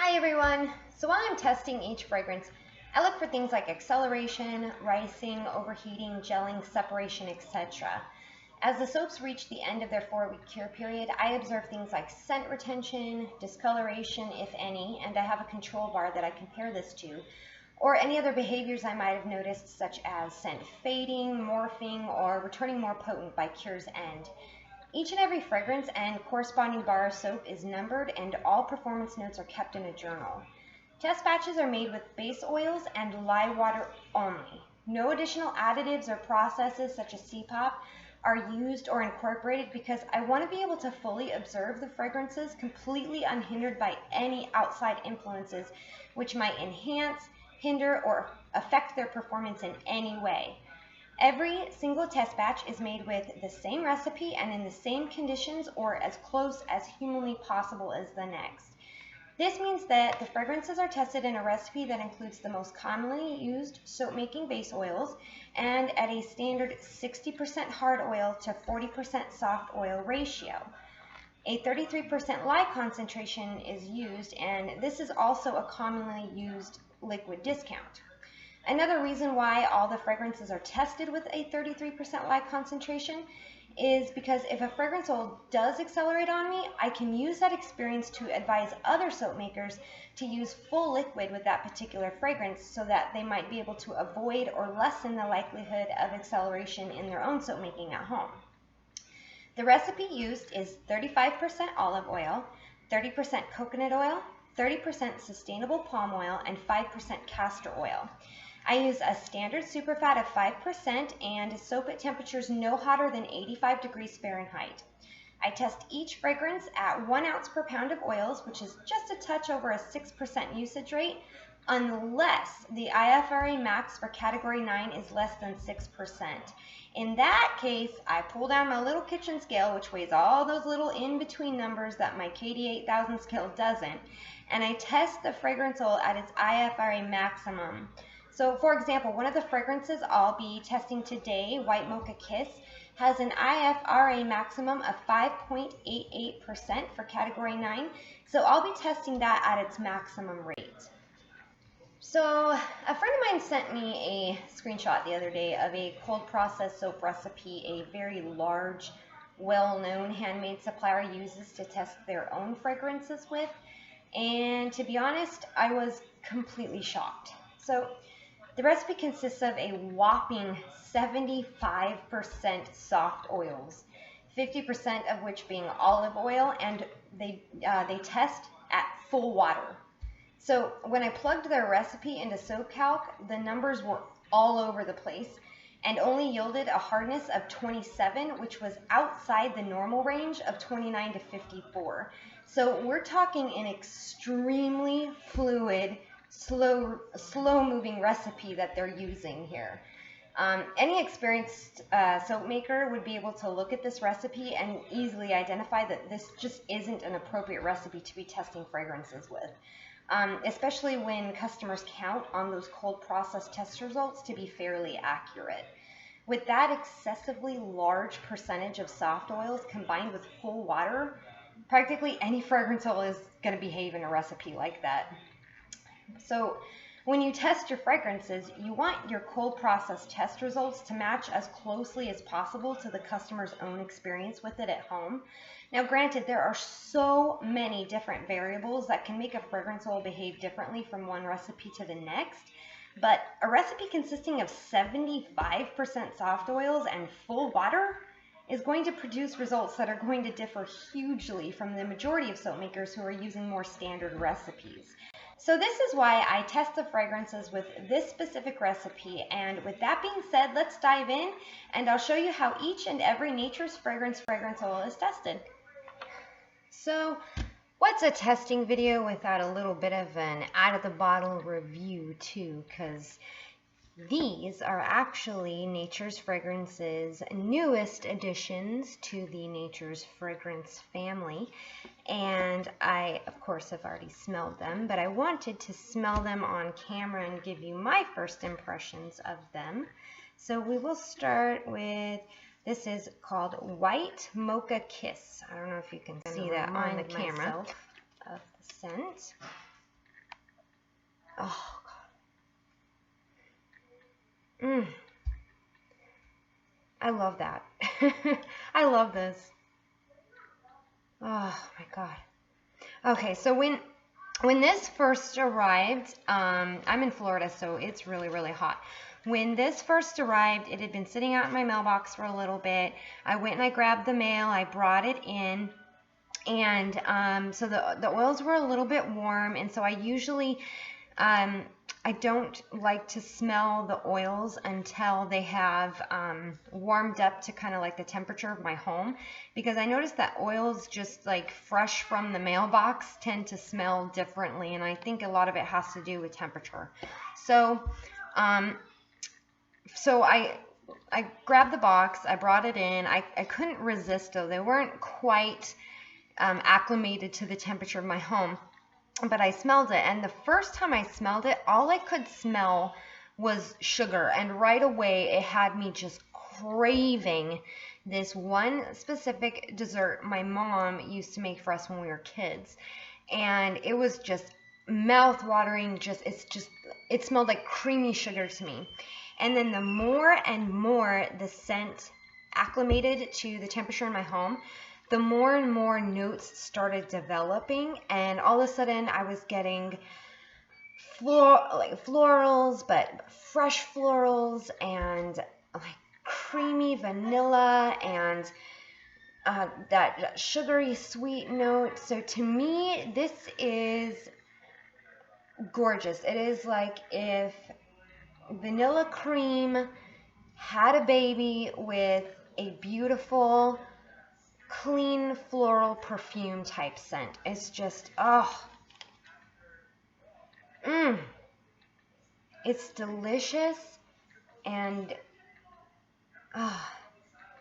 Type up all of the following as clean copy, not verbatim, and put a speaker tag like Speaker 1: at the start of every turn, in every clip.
Speaker 1: Hi everyone! So while I'm testing each fragrance, I look for things like acceleration, ricing, overheating, gelling, separation, etc. As the soaps reach the end of their 4-week cure period, I observe things like scent retention, discoloration, if any, and I have a control bar that I compare this to, or any other behaviors I might have noticed, such as scent fading, morphing, or returning more potent by cure's end. Each and every fragrance and corresponding bar of soap is numbered, and all performance notes are kept in a journal. Test batches are made with base oils and lye water only. No additional additives or processes such as CPOP are used or incorporated because I want to be able to fully observe the fragrances completely unhindered by any outside influences which might enhance, hinder, or affect their performance in any way. Every single test batch is made with the same recipe and in the same conditions or as close as humanly possible as the next. This means that the fragrances are tested in a recipe that includes the most commonly used soap-making base oils and at a standard 60% hard oil to 40% soft oil ratio. A 33% lye concentration is used, and this is also a commonly used liquid discount. Another reason why all the fragrances are tested with a 33% lye concentration is because if a fragrance oil does accelerate on me, I can use that experience to advise other soap makers to use full liquid with that particular fragrance so that they might be able to avoid or lessen the likelihood of acceleration in their own soap making at home. The recipe used is 35% olive oil, 30% coconut oil, 30% sustainable palm oil, and 5% castor oil. I use a standard superfat of 5% and soap at temperatures no hotter than 85 degrees Fahrenheit. I test each fragrance at 1 ounce per pound of oils, which is just a touch over a 6% usage rate, unless the IFRA max for category 9 is less than 6%. In that case, I pull down my little kitchen scale, which weighs all those little in-between numbers that my KD 8000 scale doesn't, and I test the fragrance oil at its IFRA maximum. So for example, one of the fragrances I'll be testing today, White Mocha Kiss, has an IFRA maximum of 5.88% for category 9, so I'll be testing that at its maximum rate. So a friend of mine sent me a screenshot the other day of a cold process soap recipe a very large, well-known handmade supplier uses to test their own fragrances with, and to be honest, I was completely shocked. So the recipe consists of a whopping 75% soft oils, 50% of which being olive oil, and they test at full water. So when I plugged their recipe into SoapCalc, the numbers were all over the place and only yielded a hardness of 27, which was outside the normal range of 29 to 54. So we're talking an extremely fluid, slow-moving recipe that they're using here. Any experienced soap maker would be able to look at this recipe and easily identify that this just isn't an appropriate recipe to be testing fragrances with, especially when customers count on those cold process test results to be fairly accurate. With that excessively large percentage of soft oils combined with full water, practically any fragrance oil is going to behave in a recipe like that. So when you test your fragrances, you want your cold process test results to match as closely as possible to the customer's own experience with it at home. Now granted, there are so many different variables that can make a fragrance oil behave differently from one recipe to the next, but a recipe consisting of 75% soft oils and full water is going to produce results that are going to differ hugely from the majority of soap makers who are using more standard recipes. So this is why I test the fragrances with this specific recipe, and with that being said, let's dive in and I'll show you how each and every Nature's Fragrance oil is tested. So what's a testing video without a little bit of an out-of-the-bottle review too, because these are actually Nature's Fragrance's newest additions to the Nature's Fragrance family, and I, of course, have already smelled them, but I wanted to smell them on camera and give you my first impressions of them. So we will start with, this is called White Mocha Kiss. I don't know if you can see that on the camera of the scent. Oh, God. I love that. I love this. Oh, my God. Okay, so when this first arrived, I'm in Florida, so it's really, really hot. When this first arrived, it had been sitting out in my mailbox for a little bit. I went and I grabbed the mail. I brought it in. And so the oils were a little bit warm. And so I usually, I don't like to smell the oils until they have warmed up to kind of like the temperature of my home, because I noticed that oils just like fresh from the mailbox tend to smell differently, and I think a lot of it has to do with temperature. So, so I grabbed the box, I brought it in. I couldn't resist though; they weren't quite acclimated to the temperature of my home. But I smelled it, and the first time I smelled it, all I could smell was sugar, and right away it had me just craving this one specific dessert my mom used to make for us when we were kids. And it was just mouth-watering. It smelled like creamy sugar to me. And then the more and more the scent acclimated to the temperature in my home, the more and more notes started developing, and all of a sudden I was getting florals, but fresh florals, and like creamy vanilla, and that sugary sweet note. So to me, this is gorgeous. It is like if vanilla cream had a baby with a beautiful clean floral perfume type scent. It's just, it's delicious, and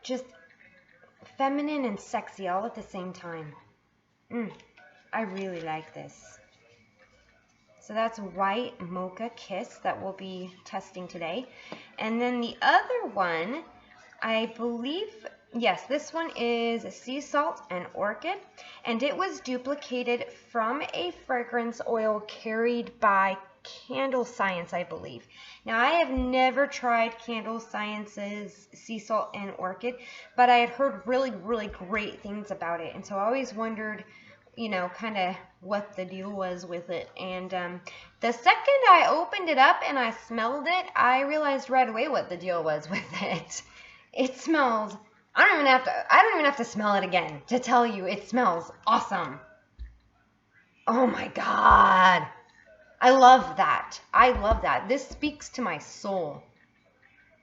Speaker 1: just feminine and sexy all at the same time. I really like this. So that's White Mocha Kiss that we'll be testing today. And then the other one, I believe, yes, this one is Sea Salt and Orchid, and it was duplicated from a fragrance oil carried by Candle Science, I believe. Now, I have never tried Candle Science's Sea Salt and Orchid, but I had heard really, really great things about it, and so I always wondered, you know, kind of what the deal was with it. And the second I opened it up and I smelled it, I realized right away what the deal was with it. It smells, I don't even have to smell it again to tell you it smells awesome. Oh my God. I love that. I love that. This speaks to my soul.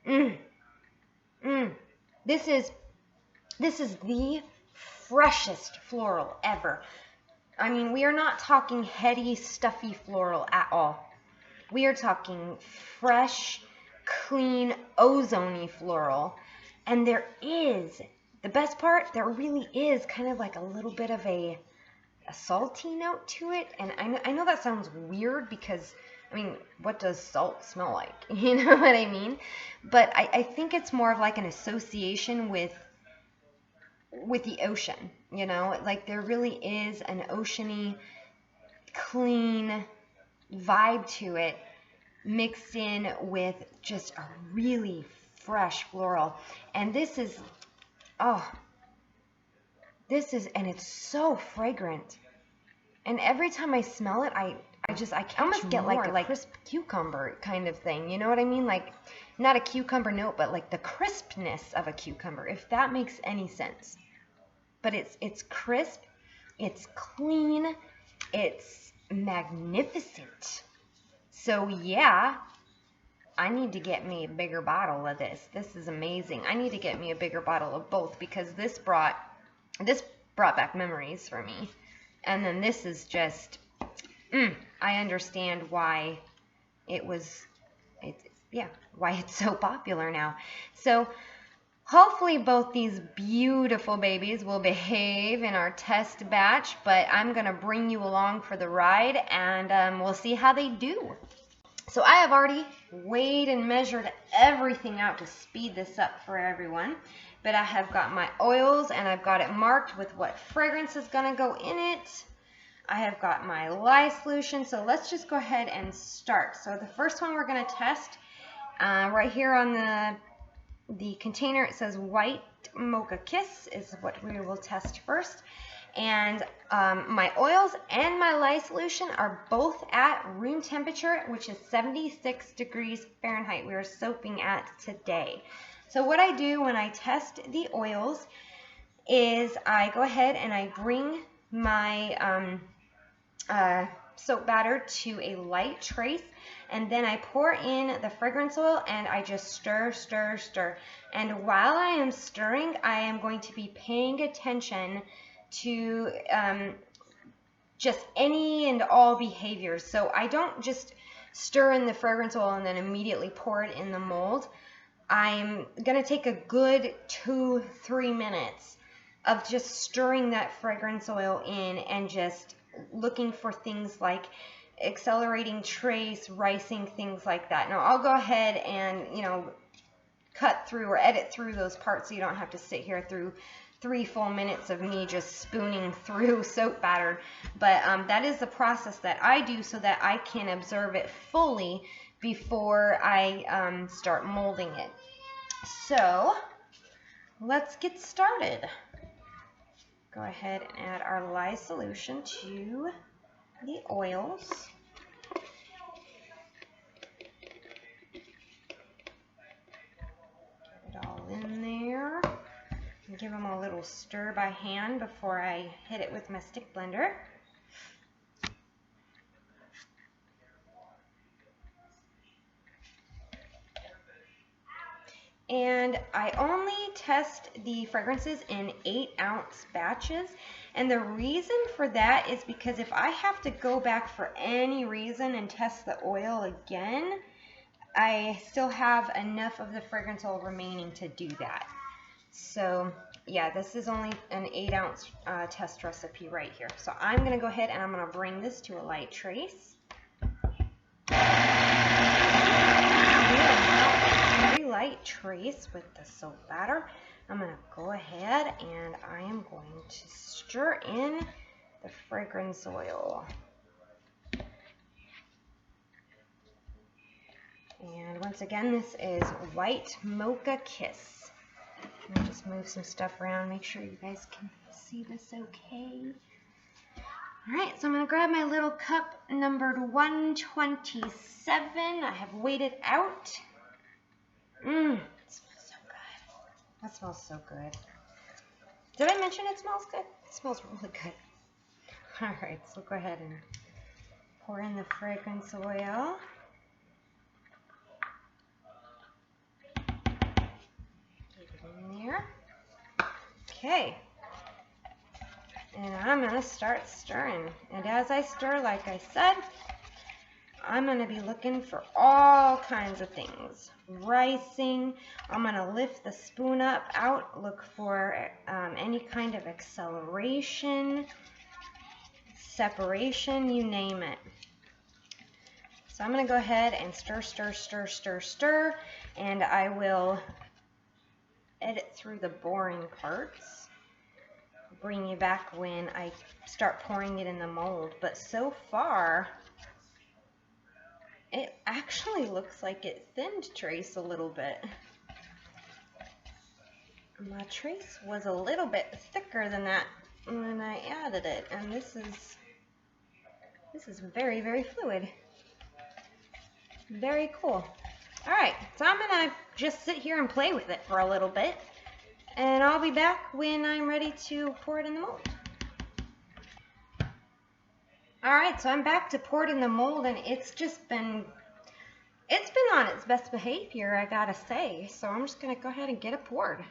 Speaker 1: This is the freshest floral ever. I mean, we are not talking heady, stuffy floral at all. We are talking fresh, clean, ozone-y floral. And there is, the best part, there really is kind of like a little bit of a salty note to it. And I know that sounds weird because, I mean, what does salt smell like? You know what I mean? But I think it's more of like an association with the ocean, you know? Like there really is an oceany, clean vibe to it mixed in with just a really fresh floral. And this is, and it's so fragrant. And every time I smell it, I almost get like a crisp cucumber kind of thing. You know what I mean? Like not a cucumber note, but like the crispness of a cucumber, if that makes any sense. But it's crisp, it's clean, it's magnificent. So yeah, I need to get me a bigger bottle of this. This is amazing. I need to get me a bigger bottle of both because this brought back memories for me. And then this is just, I understand why why it's so popular now. So hopefully both these beautiful babies will behave in our test batch, but I'm going to bring you along for the ride, and we'll see how they do. So I have already weighed and measured everything out to speed this up for everyone. But I have got my oils, and I've got it marked with what fragrance is going to go in it. I have got my lye solution, so let's just go ahead and start. So the first one we're going to test right here on the container, it says White Mocha Kiss is what we will test first. And my oils and my lye solution are both at room temperature, which is 76 degrees Fahrenheit we are soaping at today. So what I do when I test the oils is I go ahead and I bring my soap batter to a light trace, and then I pour in the fragrance oil and I just stir, stir, stir. And while I am stirring, I am going to be paying attention to just any and all behaviors. So I don't just stir in the fragrance oil and then immediately pour it in the mold. I'm going to take a good 2-3 minutes of just stirring that fragrance oil in and just looking for things like accelerating trace, ricing, things like that. Now I'll go ahead and, cut through or edit through those parts so you don't have to sit here through 3 full minutes of me just spooning through soap batter. But that is the process that I do so that I can observe it fully before I start molding it. So let's get started. Go ahead and add our lye solution to the oils. Get it all in there. And give them a little stir by hand before I hit it with my stick blender. And I only test the fragrances in 8-ounce batches. And the reason for that is because if I have to go back for any reason and test the oil again, I still have enough of the fragrance oil remaining to do that. So yeah, this is only an 8-ounce test recipe right here. So I'm going to go ahead and I'm going to bring this to a light trace. Very light trace with the soap batter. I'm going to go ahead and I am going to stir in the fragrance oil. And once again, this is White Mocha Kiss. Let me just move some stuff around, make sure you guys can see this okay. Alright, so I'm going to grab my little cup numbered 127. I have weighed it out. It smells so good. That smells so good. Did I mention it smells good? It smells really good. Alright, so go ahead and pour in the fragrance oil. Get it in there. Okay. And I'm going to start stirring. And as I stir, like I said, I'm going to be looking for all kinds of things. Ricing. I'm going to lift the spoon up, out, look for any kind of acceleration, separation, you name it. So I'm going to go ahead and stir, stir, stir, stir, stir, and I will edit through the boring parts. Bring you back when I start pouring it in the mold. But so far, it actually looks like it thinned trace a little bit. My trace was a little bit thicker than that when I added it, and this is very, very fluid. Very cool. Alright, so I'm gonna just sit here and play with it for a little bit, and I'll be back when I'm ready to pour it in the mold. Alright, so I'm back to pour it in the mold, and it's been on its best behavior, I gotta say. So I'm just gonna go ahead and get it poured.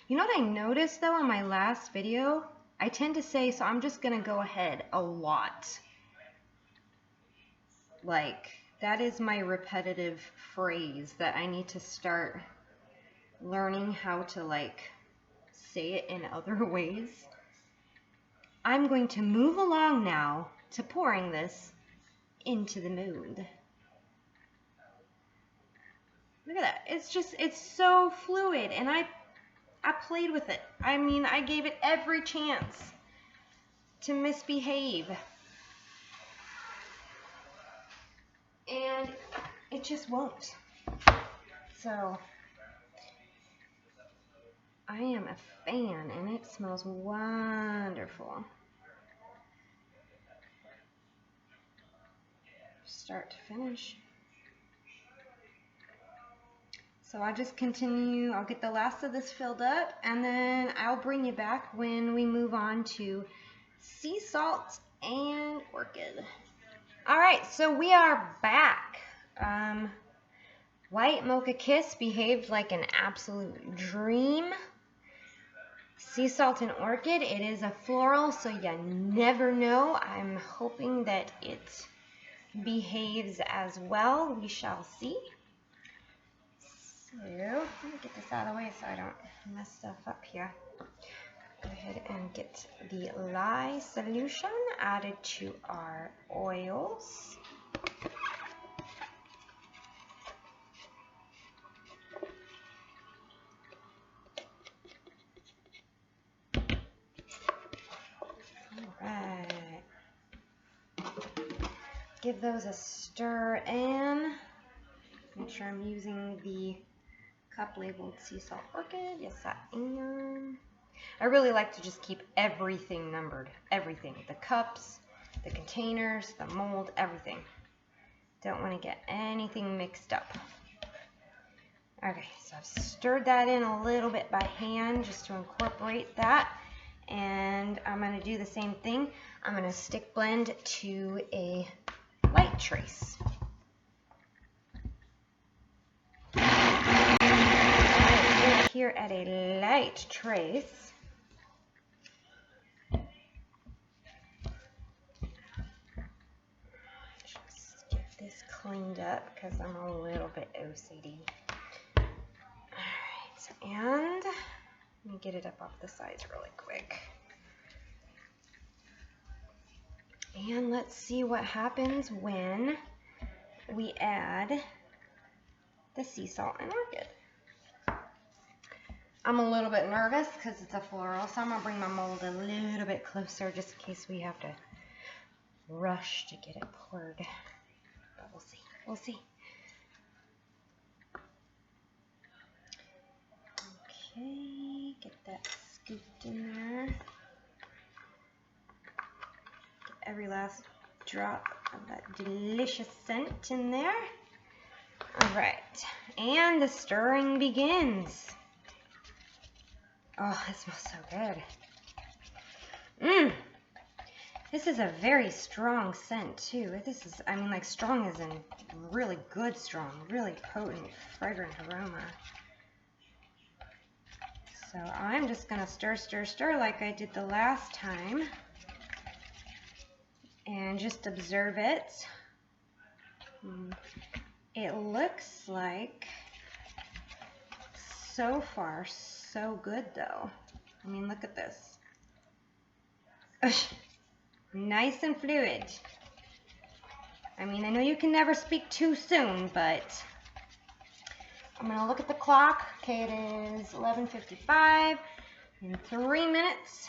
Speaker 1: You know what I noticed though in my last video? I tend to say, so I'm just gonna go ahead a lot. Like, that is my repetitive phrase that I need to start learning how to say it in other ways. I'm going to move along now to pouring this into the mold. Look at that. It's so fluid, and I played with it. I mean, I gave it every chance to misbehave. it just won't. So I am a fan, and it smells wonderful. Start to finish. So I'll just continue, I'll get the last of this filled up, and then I'll bring you back when we move on to sea salt and orchid. All right, so we are back. White Mocha Kiss behaved like an absolute dream. Sea salt and orchid, it is a floral, so you never know. I'm hoping that it behaves as well. We shall see. So let me get this out of the way so I don't mess stuff up here. Go ahead and get the lye solution added to our oils. Alright. Give those a stir in. Make sure I'm using the cup labeled sea salt orchid. Yes, I am. I really like to just keep everything numbered. Everything. The cups, the containers, the mold, everything. Don't want to get anything mixed up. Okay, so I've stirred that in a little bit by hand just to incorporate that. And I'm going to do the same thing. I'm going to stick blend to a light trace. Here at a light trace. Just get this cleaned up because I'm a little bit OCD. Alright, and let me get it up off the sides really quick. And let's see what happens when we add the sea salt and orchid. I'm a little bit nervous because it's a floral, so I'm going to bring my mold a little bit closer just in case we have to rush to get it poured. But we'll see. We'll see. Okay, get that scooped in there. Get every last drop of that delicious scent in there. All right, and the stirring begins. Oh, it smells so good. This is a very strong scent too. This is, I mean, like strong as in really good strong, really potent, fragrant aroma. So I'm just gonna stir, stir, stir like I did the last time. And just observe it. It looks like, so far, so good though. I mean, look at this. Nice and fluid. I mean, I know you can never speak too soon, but I'm gonna look at the clock. Okay, it is 11:55. In 3 minutes,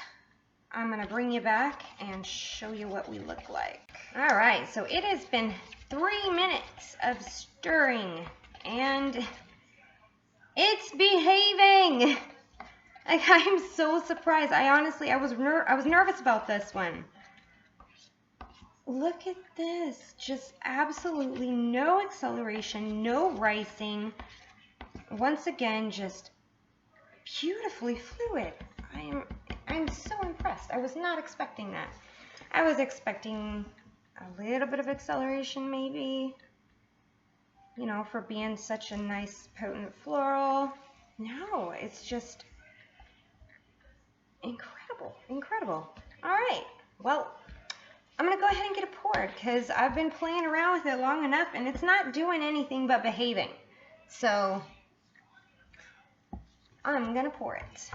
Speaker 1: I'm gonna bring you back and show you what we look like. All right, so it has been 3 minutes of stirring, and it's behaving. Like, I'm so surprised. I was nervous about this one. Look at this. Just absolutely no acceleration, no ricing. Once again, just beautifully fluid. I'm so impressed. I was not expecting that. I was expecting a little bit of acceleration maybe, you know, for being such a nice potent floral. No, it's just incredible, incredible. All right, well, I'm gonna go ahead and get it poured because I've been playing around with it long enough and it's not doing anything but behaving. So I'm gonna pour it.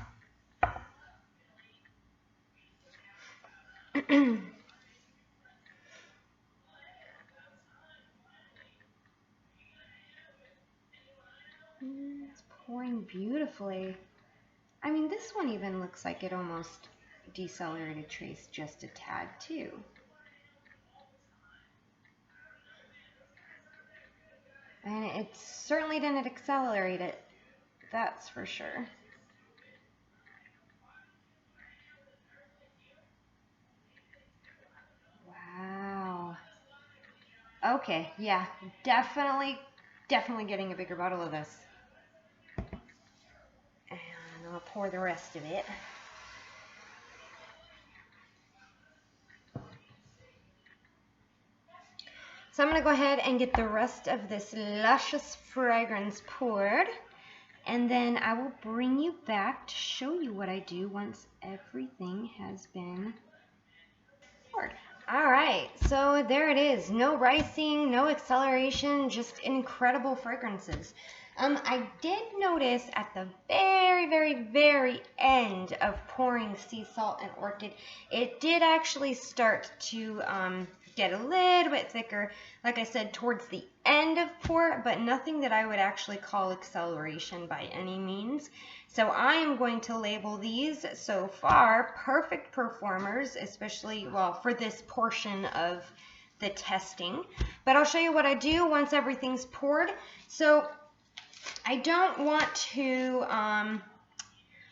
Speaker 1: It's pouring beautifully. I mean, this one even looks like it almost decelerated trace just a tad too. It certainly didn't accelerate it, that's for sure. Wow. Okay, yeah, definitely getting a bigger bottle of this. And I'll pour the rest of it. So I'm going to go ahead and get the rest of this luscious fragrance poured, and then I will bring you back to show you what I do once everything has been poured. All right, so there it is. No ricing, no acceleration, just incredible fragrances. I did notice at the very end of pouring sea salt and orchid, it did actually start to get a little bit thicker, like I said, towards the end of pour, but nothing that I would actually call acceleration by any means. So I am going to label these so far perfect performers, especially, well, for this portion of the testing. But I'll show you what I do once everything's poured. So I don't want to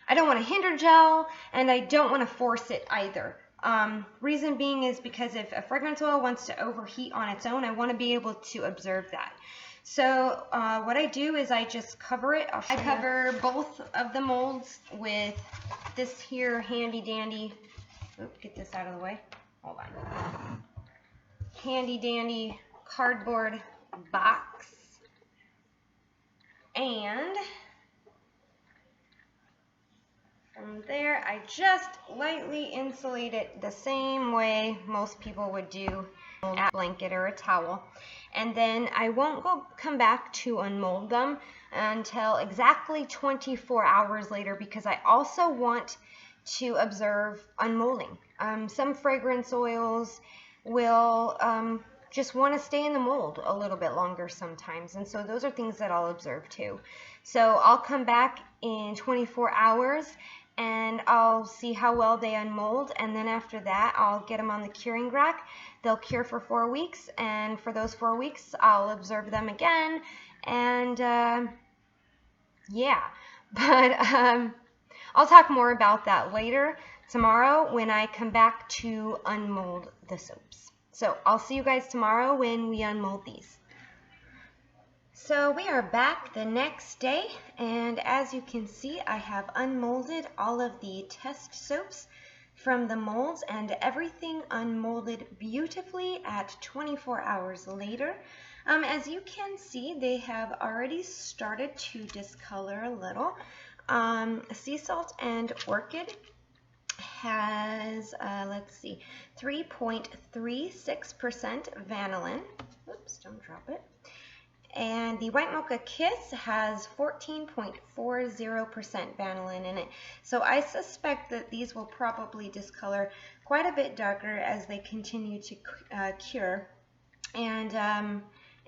Speaker 1: hinder gel, and I don't want to force it either. Reason being is because if a fragrance oil wants to overheat on its own, I want to be able to observe that. So what I do is I just cover it. I cover both of the molds with this here handy dandy, get this out of the way, hold on, handy dandy cardboard box. And from there, I just lightly insulate it the same way most people would do a blanket or a towel. And then I won't come back to unmold them until exactly 24 hours later, because I also want to observe unmolding. Some fragrance oils will just want to stay in the mold a little bit longer sometimes, and so those are things that I'll observe too. So I'll come back in 24 hours and I'll see how well they unmold, and then after that I'll get them on the curing rack. They'll cure for 4 weeks, and for those 4 weeks I'll observe them again, and yeah, but I'll talk more about that later tomorrow when I come back to unmold the soaps. So I'll see you guys tomorrow when we unmold these. So we are back the next day, and as you can see, I have unmolded all of the test soaps from the molds, and everything unmolded beautifully at 24 hours later. As you can see, they have already started to discolor a little. Sea salt and orchid has, let's see, 3.36% vanillin. Oops, don't drop it. And the White Mocha Kiss has 14.40% vanillin in it. So I suspect that these will probably discolor quite a bit darker as they continue to cure. And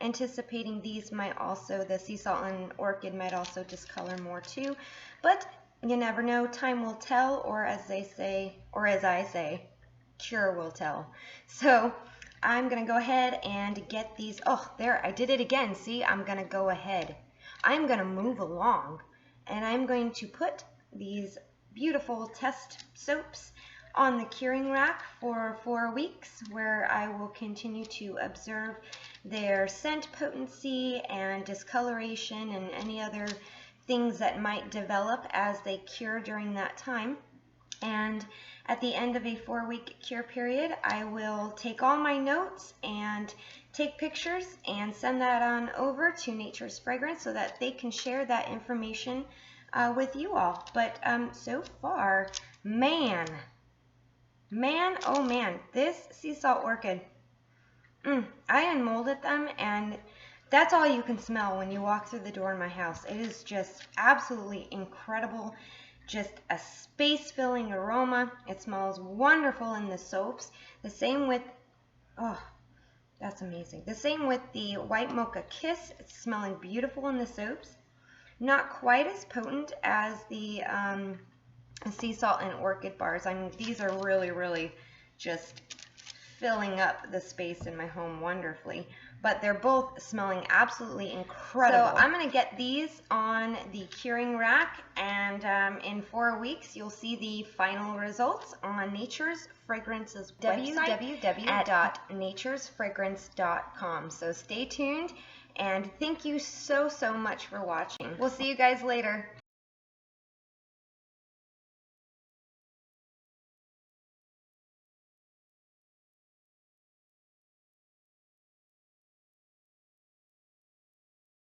Speaker 1: anticipating these might also, the sea salt and orchid might also discolor more too. But you never know, time will tell, or as they say, or as I say, cure will tell. So I'm going to go ahead and get these. Oh, there, I did it again. See, I'm going to go ahead. I'm going to move along, and I'm going to put these beautiful test soaps on the curing rack for 4 weeks, where I will continue to observe their scent potency and discoloration and any other things that might develop as they cure during that time. And at the end of a 4-week cure period, I will take all my notes and take pictures and send that on over to Nature's Fragrance so that they can share that information with you all. But so far, man, oh man, this sea salt orchid, I unmolded them, and that's all you can smell when you walk through the door in my house. It is just absolutely incredible. Just a space-filling aroma. It smells wonderful in the soaps. The same with, oh, that's amazing. The same with the White Mocha Kiss. It's smelling beautiful in the soaps. Not quite as potent as the sea salt and orchid bars. I mean, these are really just filling up the space in my home wonderfully. But they're both smelling absolutely incredible. So I'm going to get these on the curing rack, and in 4 weeks you'll see the final results on Nature's Fragrance's website, www.naturesfragrance.com. So stay tuned, and thank you so much for watching. We'll see you guys later.